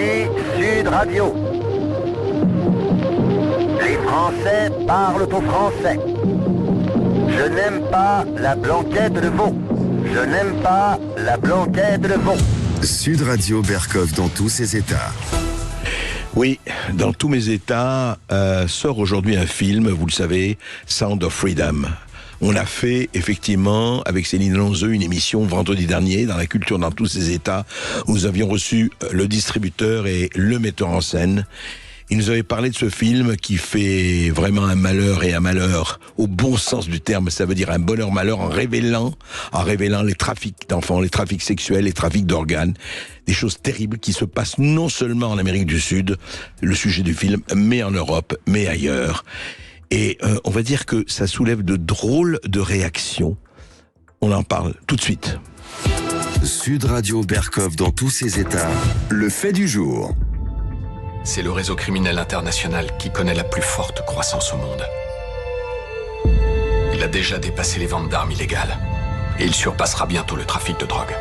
Ici Sud Radio. Les Français parlent au français. Je n'aime pas la blanquette de veau. Je n'aime pas la blanquette de veau. Sud Radio Berkov dans tous ses états. Oui, dans tous mes états, sort aujourd'hui un film, vous le savez, Sound of Freedom. On a fait, effectivement, avec Céline Lonzeux, une émission vendredi dernier, dans la culture dans tous ses états, où nous avions reçu le distributeur et le metteur en scène. Il nous avait parlé de ce film qui fait vraiment un malheur, et un malheur au bon sens du terme, ça veut dire un bonheur-malheur, en révélant les trafics d'enfants, les trafics sexuels, les trafics d'organes, des choses terribles qui se passent non seulement en Amérique du Sud, le sujet du film, mais en Europe, mais ailleurs. Et on va dire que ça soulève de drôles de réactions. On en parle tout de suite. Sud Radio Berkov dans tous ses états, le fait du jour. C'est le réseau criminel international qui connaît la plus forte croissance au monde. Il a déjà dépassé les ventes d'armes illégales. Et il surpassera bientôt le trafic de drogue.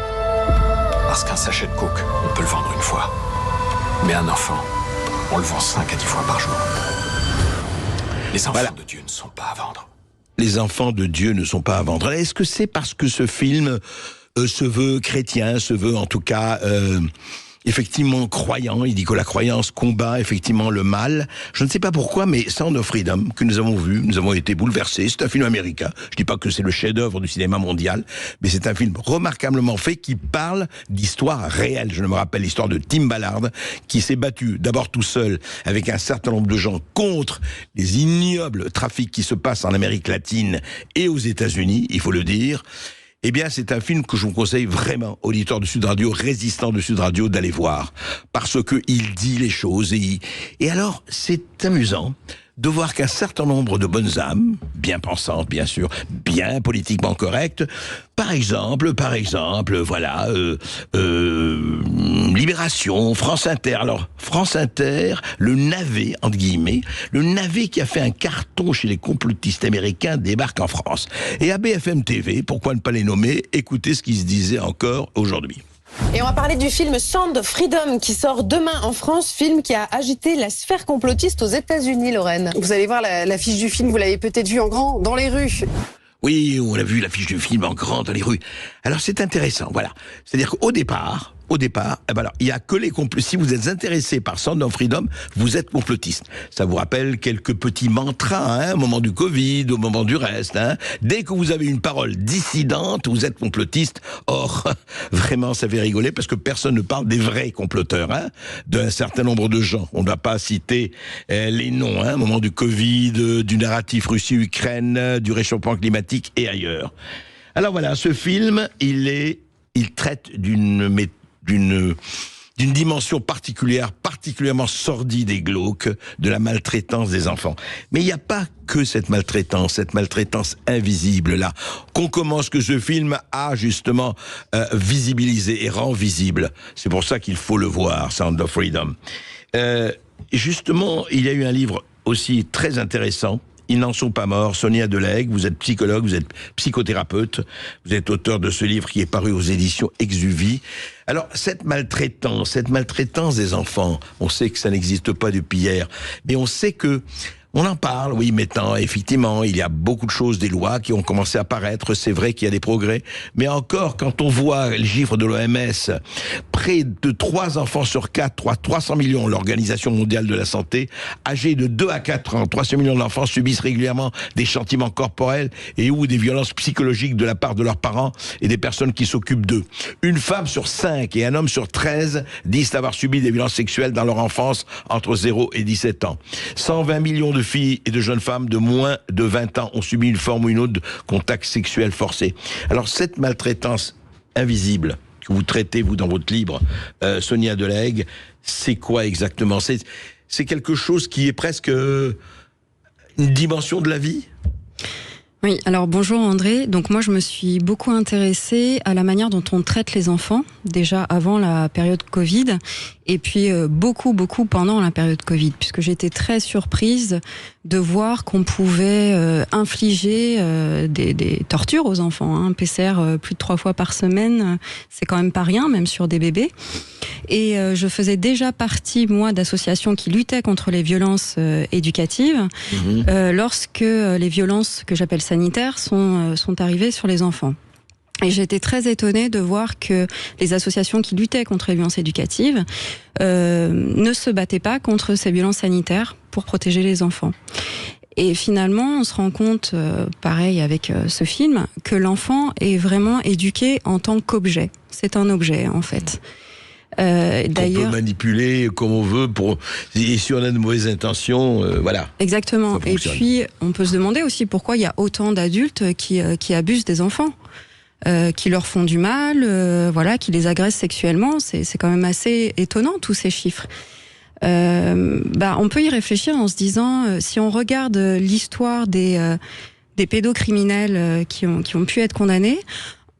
Parce qu'un sachet de coke, on peut le vendre une fois. Mais un enfant, on le vend 5 à 10 fois par jour. Les enfants de Dieu ne sont pas à vendre. Les enfants de Dieu ne sont pas à vendre. Est-ce que c'est parce que ce film se veut chrétien, se veut en tout cas... effectivement croyant, il dit que la croyance combat effectivement le mal. Je ne sais pas pourquoi, mais Sound of Freedom, que nous avons vu, nous avons été bouleversés. C'est un film américain. Je dis pas que c'est le chef-d'œuvre du cinéma mondial, mais c'est un film remarquablement fait qui parle d'histoire réelle. Je me rappelle l'histoire de Tim Ballard, qui s'est battu d'abord tout seul avec un certain nombre de gens contre les ignobles trafics qui se passent en Amérique latine et aux États-Unis, il faut le dire. Eh bien, c'est un film que je vous conseille vraiment, auditeurs de Sud Radio, résistants de Sud Radio, d'aller voir. Parce que il dit les choses et alors, c'est amusant de voir qu'un certain nombre de bonnes âmes, bien pensantes, bien sûr, bien politiquement correctes, par exemple, voilà, Libération, France Inter. Alors, France Inter, le navet, entre guillemets, le navet qui a fait un carton chez les complotistes américains débarque en France. Et à BFM TV, pourquoi ne pas les nommer, écoutez ce qui se disait encore aujourd'hui. Et on va parler du film Sound of Freedom qui sort demain en France, film qui a agité la sphère complotiste aux États-Unis, Lorraine. Vous allez voir l'affiche du film, vous l'avez peut-être vu en grand dans les rues. Oui, on a vu l'affiche du film en grand dans les rues. Alors c'est intéressant, voilà. C'est-à-dire qu'au départ, eh ben alors, il y a que les complotistes. Si vous êtes intéressé par Sound of Freedom, vous êtes complotiste. Ça vous rappelle quelques petits mantras, au moment du Covid, au moment du reste. Dès que vous avez une parole dissidente, vous êtes complotiste. Or, vraiment, ça fait rigoler parce que personne ne parle des vrais comploteurs, d'un certain nombre de gens. On ne va pas citer les noms, au moment du Covid, du narratif Russie-Ukraine, du réchauffement climatique et ailleurs. Alors voilà, ce film, il traite d'une dimension particulière, particulièrement sordide et glauque de la maltraitance des enfants. Mais il n'y a pas que cette maltraitance invisible là, que ce film a justement visibilisé et rend visible. C'est pour ça qu'il faut le voir, Sound of Freedom. Justement, il y a eu un livre aussi très intéressant. Ils n'en sont pas morts. Sonia Delahaye, vous êtes psychologue, vous êtes psychothérapeute, vous êtes auteur de ce livre qui est paru aux éditions Exuvie. Alors, cette maltraitance des enfants, on sait que ça n'existe pas depuis hier, mais on sait que on en parle, oui, maintenant, effectivement, il y a beaucoup de choses, des lois qui ont commencé à apparaître, c'est vrai qu'il y a des progrès, mais encore, quand on voit les chiffres de l'OMS, près de 3 enfants sur 4, 300 millions, l'Organisation mondiale de la santé, âgés de 2 à 4 ans, 300 millions d'enfants subissent régulièrement des châtiments corporels et ou des violences psychologiques de la part de leurs parents et des personnes qui s'occupent d'eux. Une femme sur 5 et un homme sur 13 disent avoir subi des violences sexuelles dans leur enfance entre 0 et 17 ans. 120 millions de filles et de jeunes femmes de moins de 20 ans ont subi une forme ou une autre de contact sexuel forcé. Alors cette maltraitance invisible que vous traitez, vous, dans votre livre, Sonia Delahaye, c'est quoi exactement ? C'est quelque chose qui est presque une dimension de la vie ? Oui, alors bonjour André. Donc moi je me suis beaucoup intéressée à la manière dont on traite les enfants, déjà avant la période Covid, et puis beaucoup pendant la période Covid, puisque j'étais très surprise de voir qu'on pouvait infliger des tortures aux enfants. PCR plus de 3 fois par semaine, c'est quand même pas rien, même sur des bébés. Et je faisais déjà partie, moi, d'associations qui luttaient contre les violences éducatives lorsque les violences que j'appelle sanitaires sont arrivées sur les enfants. Et j'ai été très étonnée de voir que les associations qui luttaient contre les violences éducatives ne se battaient pas contre ces violences sanitaires pour protéger les enfants. Et finalement, on se rend compte, pareil avec ce film, que l'enfant est vraiment éduqué en tant qu'objet. C'est un objet, en fait. D'ailleurs, on peut manipuler comme on veut, et si on a de mauvaises intentions, voilà. Exactement. Et puis, on peut se demander aussi pourquoi il y a autant d'adultes qui abusent des enfants. Qui leur font du mal, voilà, qui les agressent sexuellement. C'est quand même assez étonnant, tous ces chiffres. On peut y réfléchir en se disant, si on regarde l'histoire des pédocriminels qui ont pu être condamnés,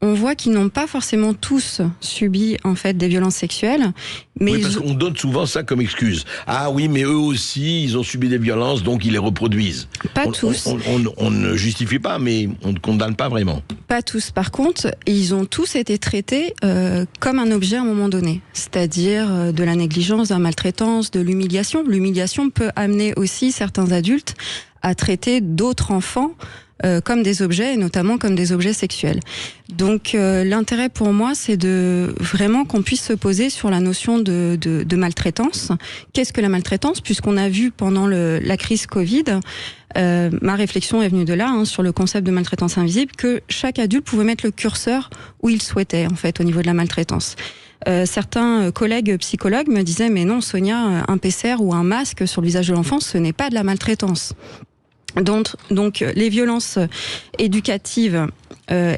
on voit qu'ils n'ont pas forcément tous subi en fait des violences sexuelles. Mais oui, parce qu'on donne souvent ça comme excuse. Ah oui, mais eux aussi, ils ont subi des violences, donc ils les reproduisent. Pas tous. On ne justifie pas, mais on ne condamne pas vraiment. Pas tous. Par contre, ils ont tous été traités comme un objet à un moment donné. C'est-à-dire de la négligence, de la maltraitance, de l'humiliation. L'humiliation peut amener aussi certains adultes à traiter d'autres enfants comme des objets, et notamment comme des objets sexuels. Donc l'intérêt pour moi, c'est de vraiment qu'on puisse se poser sur la notion de maltraitance. Qu'est-ce que la maltraitance ? Puisqu'on a vu pendant la crise Covid, ma réflexion est venue de là, sur le concept de maltraitance invisible, que chaque adulte pouvait mettre le curseur où il souhaitait, en fait, au niveau de la maltraitance. Certains collègues psychologues me disaient « Mais non, Sonia, un PCR ou un masque sur le visage de l'enfant, ce n'est pas de la maltraitance ». Donc les violences éducatives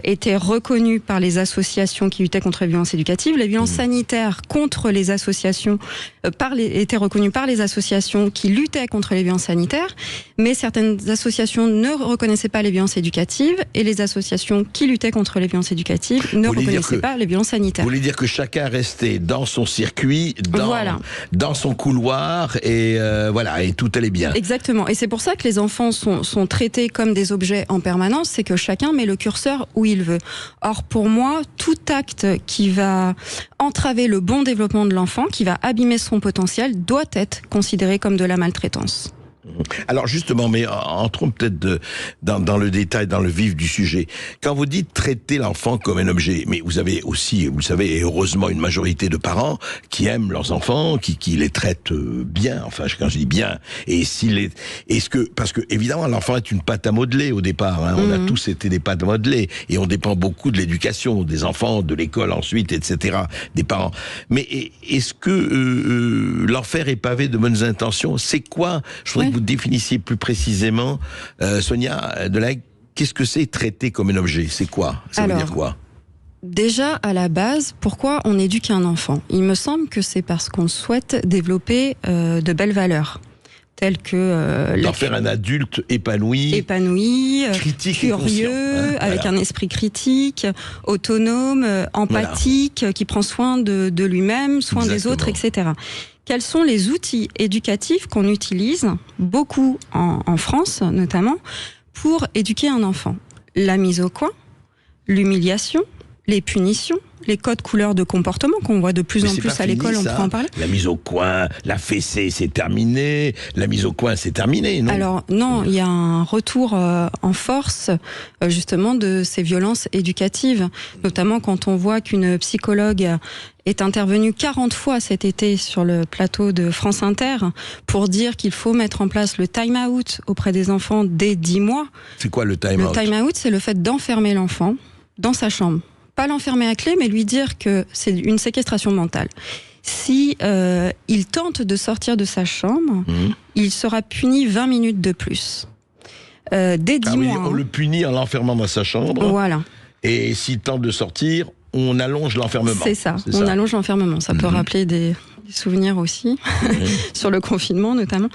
étaient reconnues par les associations qui luttaient contre les violences éducatives. Les violences sanitaires contre les associations étaient reconnues par les associations qui luttaient contre les violences sanitaires, mais certaines associations ne reconnaissaient pas les violences éducatives et les associations qui luttaient contre les violences éducatives ne reconnaissaient pas les violences sanitaires. Vous voulez dire que chacun restait dans son circuit, dans son couloir et voilà, et tout allait bien. Exactement. Et c'est pour ça que les enfants sont traités comme des objets en permanence, c'est que chacun met le curseur où il veut. Or, pour moi, tout acte qui va entraver le bon développement de l'enfant, qui va abîmer son potentiel, doit être considéré comme de la maltraitance. Alors justement, mais entrons peut-être dans le détail, dans le vif du sujet. Quand vous dites traiter l'enfant comme un objet, mais vous avez aussi, vous le savez, et heureusement une majorité de parents qui aiment leurs enfants, qui les traitent bien, enfin quand je dis bien, parce que évidemment l'enfant est une pâte à modeler au départ, on a tous été des pâtes à modeler, et on dépend beaucoup de l'éducation des enfants, de l'école ensuite, etc., des parents. Mais est-ce que l'enfer est pavé de bonnes intentions ? C'est quoi ? Je voudrais que vous définissiez plus précisément, Sonia Delahaye, qu'est-ce que c'est traiter comme un objet ? C'est quoi ? Ça veut dire quoi ? Déjà, à la base, pourquoi on éduque un enfant ? Il me semble que c'est parce qu'on souhaite développer de belles valeurs, telles que... d'en faire un adulte épanoui, critique, curieux, avec un esprit critique, autonome, empathique, qui prend soin de lui-même, soin des autres, etc. Quels sont les outils éducatifs qu'on utilise, beaucoup en France notamment, pour éduquer un enfant ? La mise au coin, l'humiliation, les punitions, les codes couleurs de comportement qu'on voit de plus en plus à l'école, on peut en parler. La mise au coin, la fessée, c'est terminé. La mise au coin, c'est terminé, non ? Alors non, il y a un retour en force justement de ces violences éducatives, notamment quand on voit qu'une psychologue est intervenue 40 fois cet été sur le plateau de France Inter pour dire qu'il faut mettre en place le time-out auprès des enfants dès 10 mois. C'est quoi le time-out ? Le time-out, c'est le fait d'enfermer l'enfant dans sa chambre. Pas l'enfermer à clé, mais lui dire que c'est une séquestration mentale. Si il tente de sortir de sa chambre, il sera puni 20 minutes de plus. Dès 10 mois. On le punit en l'enfermant dans sa chambre. Voilà. Et s'il tente de sortir, on allonge l'enfermement. C'est ça, allonge l'enfermement. Ça peut rappeler des souvenirs aussi, sur le confinement notamment.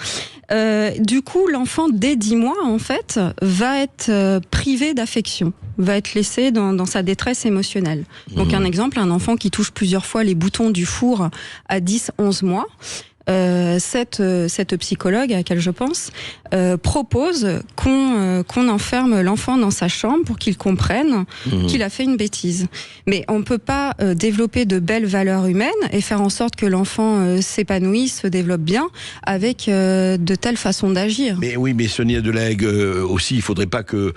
Du coup, l'enfant, dès 10 mois, en fait, va être privé d'affection, va être laissé dans sa détresse émotionnelle. Donc un exemple, un enfant qui touche plusieurs fois les boutons du four à 10-11 mois, cette psychologue à laquelle je pense propose qu'on enferme l'enfant dans sa chambre pour qu'il comprenne qu'il a fait une bêtise. Mais on ne peut pas développer de belles valeurs humaines et faire en sorte que l'enfant s'épanouisse, se développe bien avec de telles façons d'agir. Mais oui, mais Sonia Delahaye aussi, il faudrait pas que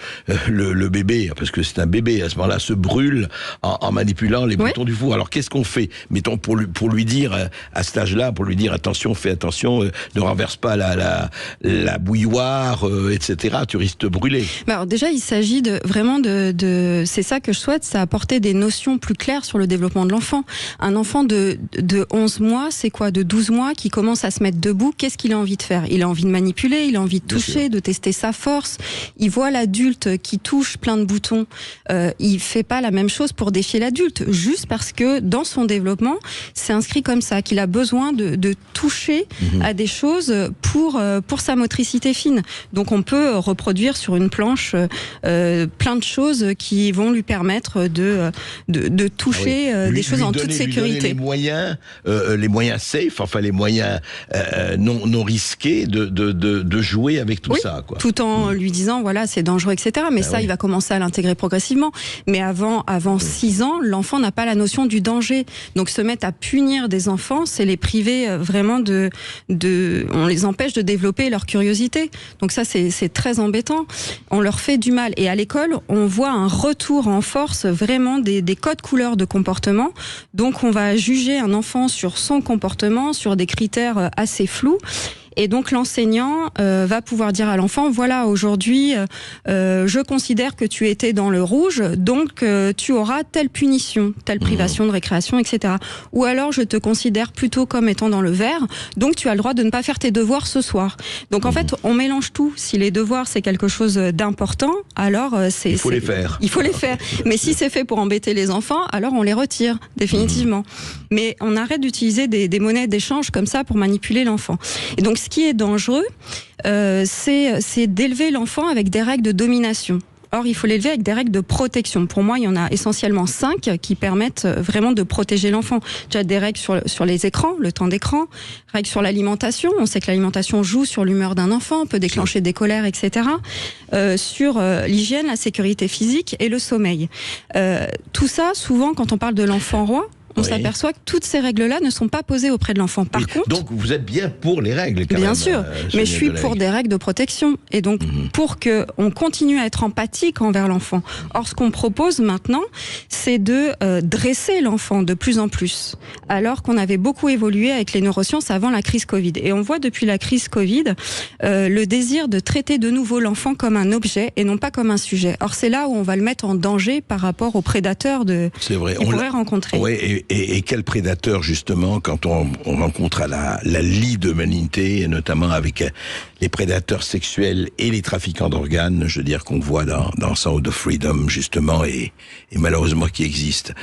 le bébé, parce que c'est un bébé à ce moment-là, se brûle en manipulant les boutons du four. Alors qu'est-ce qu'on fait? Mettons pour lui dire à cet âge-là, pour lui dire attention, fais attention, ne renverse pas la bouilloire, etc. Tu risques de brûler. Bah alors déjà, il s'agit vraiment de c'est ça que je souhaite, c'est apporter des notions plus claires sur le développement de l'enfant. Un enfant de 11 mois, c'est quoi? De 12 mois qui commence à se mettre debout, qu'est-ce qu'il a envie de faire? Il a envie de manipuler, il a envie de toucher, de tester sa force. Il voit l'adulte qui touche plein de boutons. Il fait pas la même chose pour défier l'adulte, juste parce que dans son développement, c'est inscrit comme ça, qu'il a besoin de toucher à des choses pour sa motricité fine. Donc on peut reproduire sur une planche plein de choses qui vont lui permettre de toucher des choses en toute sécurité. Les moyens safe, enfin les moyens non risqués de jouer avec tout ça, quoi. Tout en lui disant voilà, c'est dangereux, etc. Mais il va commencer à l'intégrer progressivement. Mais avant 6 ans, l'enfant n'a pas la notion du danger. Donc se mettre à punir des enfants, c'est les priver vraiment on les empêche de développer leur curiosité. Donc ça, c'est très embêtant. On leur fait du mal. Et à l'école, on voit un retour en force vraiment des codes couleurs de comportement. Donc on va juger un enfant sur son comportement, sur des critères assez flous. Et donc l'enseignant va pouvoir dire à l'enfant, voilà, aujourd'hui, je considère que tu étais dans le rouge, donc tu auras telle punition, telle privation de récréation, etc. Ou alors je te considère plutôt comme étant dans le vert, donc tu as le droit de ne pas faire tes devoirs ce soir. Donc en fait, on mélange tout. Si les devoirs c'est quelque chose d'important, alors il faut les faire. Il faut les faire. Mais si c'est fait pour embêter les enfants, alors on les retire définitivement. Mais on arrête d'utiliser des monnaies d'échange comme ça pour manipuler l'enfant. Et donc ce qui est dangereux, c'est d'élever l'enfant avec des règles de domination. Or, il faut l'élever avec des règles de protection. Pour moi, il y en a essentiellement 5 qui permettent vraiment de protéger l'enfant. Tu as des règles sur les écrans, le temps d'écran, règles sur l'alimentation. On sait que l'alimentation joue sur l'humeur d'un enfant, peut déclencher des colères, etc. Sur l'hygiène, la sécurité physique et le sommeil. Tout ça, souvent, quand on parle de l'enfant roi, on s'aperçoit que toutes ces règles-là ne sont pas posées auprès de l'enfant. Par contre, donc vous êtes bien pour les règles, quand bien même, sûr, mais je suis pour des règles de protection. Et donc, pour qu'on continue à être empathique envers l'enfant. Or, ce qu'on propose maintenant, c'est de dresser l'enfant de plus en plus. Alors qu'on avait beaucoup évolué avec les neurosciences avant la crise Covid. Et on voit depuis la crise Covid le désir de traiter de nouveau l'enfant comme un objet et non pas comme un sujet. Or, c'est là où on va le mettre en danger par rapport aux prédateurs qu'il pourrait rencontrer. Oui, et quel prédateur, justement, quand on rencontre à la lie de l'humanité, et notamment avec les prédateurs sexuels et les trafiquants d'organes, je veux dire, qu'on voit dans Sound of Freedom, justement, et malheureusement qui existe.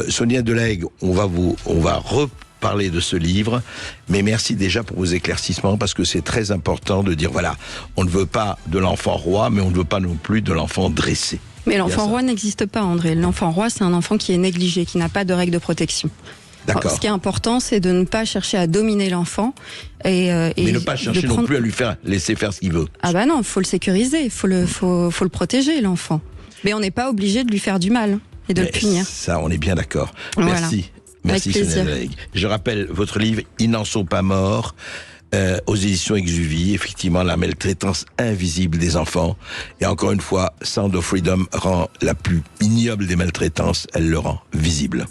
Sonia Delahaye, on va reparler de ce livre, mais merci déjà pour vos éclaircissements, parce que c'est très important de dire, voilà, on ne veut pas de l'enfant roi, mais on ne veut pas non plus de l'enfant dressé. Mais l'enfant roi n'existe pas, André. L'enfant roi, c'est un enfant qui est négligé, qui n'a pas de règles de protection. D'accord. Alors, ce qui est important, c'est de ne pas chercher à dominer l'enfant. Mais ne pas chercher non plus à lui laisser faire ce qu'il veut. Ah bah non, il faut le sécuriser, il faut le protéger, l'enfant. Mais on n'est pas obligé de lui faire du mal et de le punir. Ça, on est bien d'accord. Voilà. Merci Sonia Delahaye. Je rappelle votre livre « Ils n'en sont pas morts ». Aux éditions Exuvie, effectivement, la maltraitance invisible des enfants. Et encore une fois, Sound of Freedom rend la plus ignoble des maltraitances, elle le rend visible.